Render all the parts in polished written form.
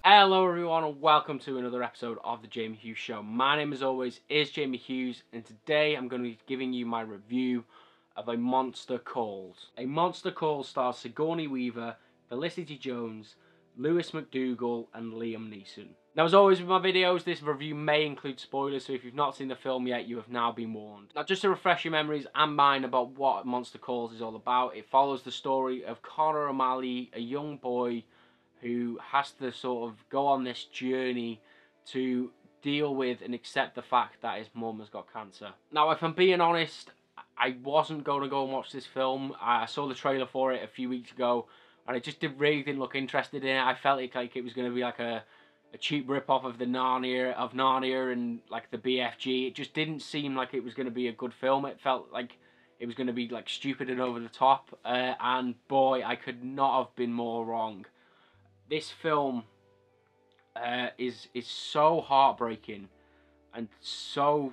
Hello everyone and welcome to another episode of the Jamie Hughes Show. My name as always is Jamie Hughes and today I'm going to be giving you my review of A Monster Calls. A Monster Calls stars Sigourney Weaver, Felicity Jones, Lewis McDougall and Liam Neeson. Now as always with my videos, this review may include spoilers, so if you've not seen the film yet, you have now been warned. Now just to refresh your memories and mine about what Monster Calls is all about, it follows the story of Connor O'Malley, a young boy who has to sort of go on this journey to deal with and accept the fact that his mum has got cancer. Now, if I'm being honest, I wasn't going to go and watch this film. I saw the trailer for it a few weeks ago, and I just really didn't look interested in it. I felt like it was going to be like a cheap rip-off of Narnia and like the BFG. It just didn't seem like it was going to be a good film. It felt like it was going to be like stupid and over the top, and boy, I could not have been more wrong. This film is so heartbreaking and so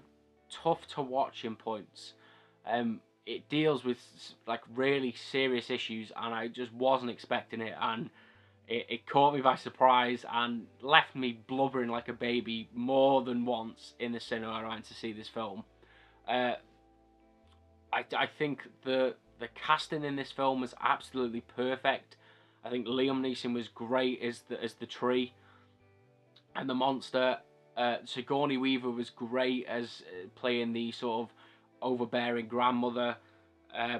tough to watch in points. It deals with like really serious issues, and I just wasn't expecting it, and it caught me by surprise and left me blubbering like a baby more than once in the cinema trying to see this film. I think the casting in this film was absolutely perfect. I think Liam Neeson was great as the tree and the monster. Sigourney Weaver was great as playing the sort of overbearing grandmother.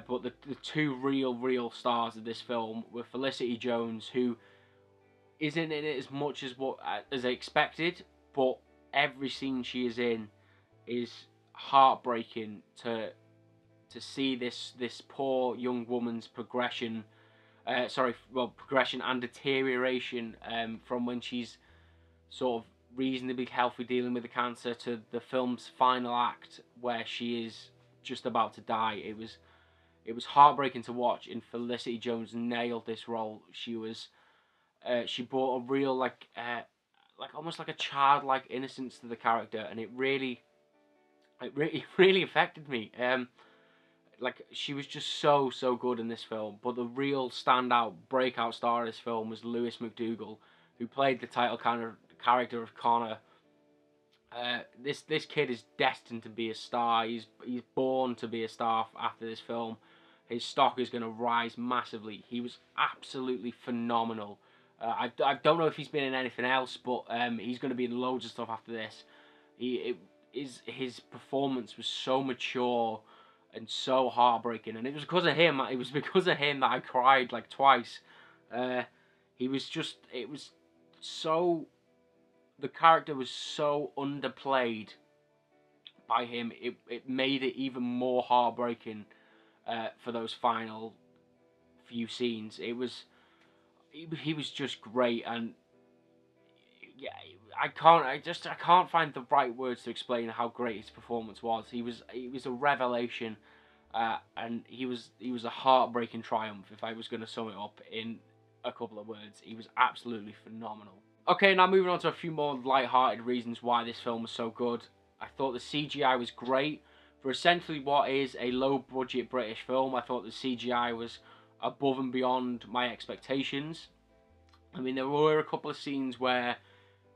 But the two real stars of this film were Felicity Jones, who isn't in it as much as I expected, but every scene she is in is heartbreaking to see this poor young woman's progression. Progression and deterioration from when she's sort of reasonably healthy dealing with the cancer to the film's final act where she is just about to die. It was heartbreaking to watch, and Felicity Jones nailed this role. She brought a real like almost like a childlike innocence to the character, and it really affected me. Like, she was just so good in this film. But the real standout breakout star of this film was Lewis McDougall, who played the title character of Connor. This kid is destined to be a star. He's born to be a star after this film. His stock is going to rise massively. He was absolutely phenomenal. I don't know if he's been in anything else, but he's going to be in loads of stuff after this. His performance was so mature and so heartbreaking, and it was because of him. It was because of him that I cried like twice. The character was so underplayed by him. It made it even more heartbreaking for those final few scenes. He was just great, and yeah, I can't find the right words to explain how great his performance was. He was a revelation, and he was a heartbreaking triumph. If I was going to sum it up in a couple of words, he was absolutely phenomenal. Okay, now moving on to a few more light-hearted reasons why this film was so good. I thought the CGI was great for essentially what is a low-budget British film. I thought the CGI was above and beyond my expectations. I mean, there were a couple of scenes where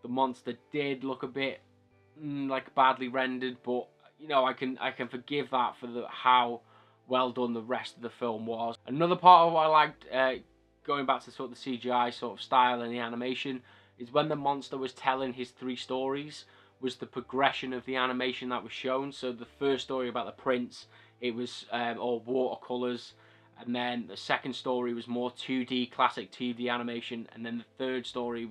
the monster did look a bit like badly rendered, but you know, I can forgive that for how well done the rest of the film was. Another part of what I liked, going back to sort of the CGI sort of style and the animation, is when the monster was telling his three stories, was the progression of the animation that was shown. So the first story about the prince, it was all watercolors, and then the second story was more 2D, classic 2D animation, and then the third story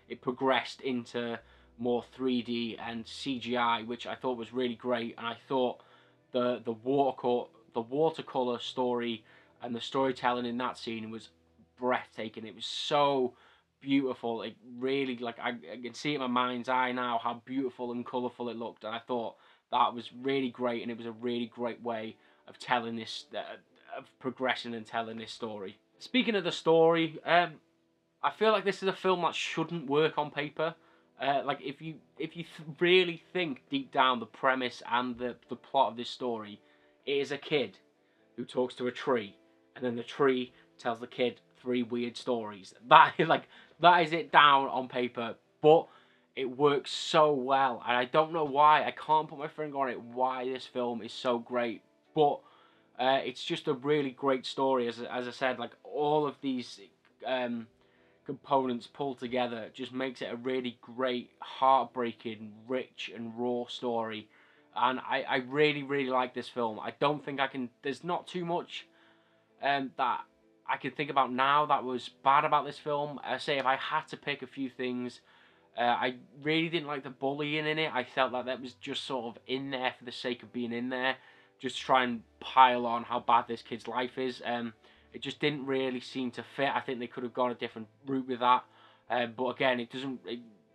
it progressed into more 3D and CGI, which I thought was really great. And I thought the watercolor story and the storytelling in that scene was breathtaking. It was so beautiful. It really, like, I can see it in my mind's eye now how beautiful and colourful it looked, and I thought that was really great, and it was a really great way of telling this, of progression and telling this story. Speaking of the story, I feel like this is a film that shouldn't work on paper. Like, if you really think deep down the premise and the plot of this story, it is a kid who talks to a tree, and then the tree tells the kid 3 weird stories. That is it down on paper, but it works so well, and I don't know why. I can't put my finger on it why this film is so great, but it's just a really great story. As I said, like all of these components pulled together just makes it a really great, heartbreaking, rich and raw story. And I really, really like this film. I don't think I can, there's not too much that I can think about now that was bad about this film. I say if I had to pick a few things, I really didn't like the bullying in it. I felt like that was just sort of in there for the sake of being in there, just to try and pile on how bad this kid's life is. It just didn't really seem to fit. I think they could have gone a different route with that. But again, it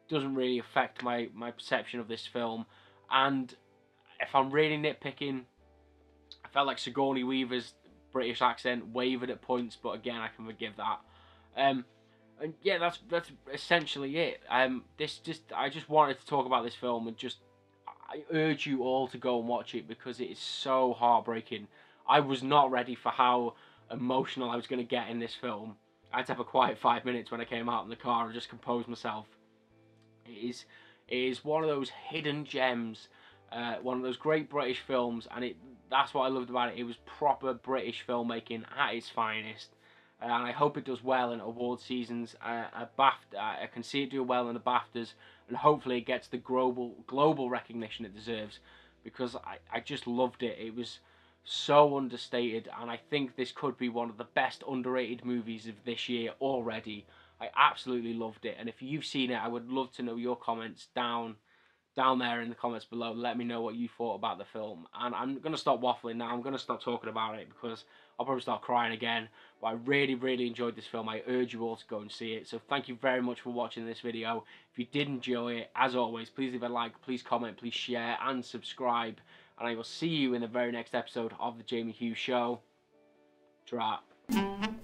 doesn't really affect my perception of this film. And if I'm really nitpicking, I felt like Sigourney Weaver's British accent wavered at points, but again, I can forgive that. And yeah, that's essentially it. I just wanted to talk about this film, and I urge you all to go and watch it because it is so heartbreaking. I was not ready for how emotional I was going to get in this film. I had to have a quiet 5 minutes when I came out in the car and just compose myself. It is one of those hidden gems, one of those great British films, and that's what I loved about it. It was proper British filmmaking at its finest, and I hope it does well in award seasons. I can see it do well in the BAFTAs, and hopefully it gets the global recognition it deserves, because I just loved it. It was so understated, and I think this could be one of the best underrated movies of this year already. I absolutely loved it, and if you've seen it, I would love to know your comments down there in the comments below. Let me know what you thought about the film. And I'm going to stop waffling now. I'm going to stop talking about it because I'll probably start crying again. But I really, really enjoyed this film. I urge you all to go and see it. So thank you very much for watching this video. If you did enjoy it, as always, please leave a like, please comment, please share and subscribe. And I will see you in the very next episode of The Jamie Hughes Show. Ta-ra.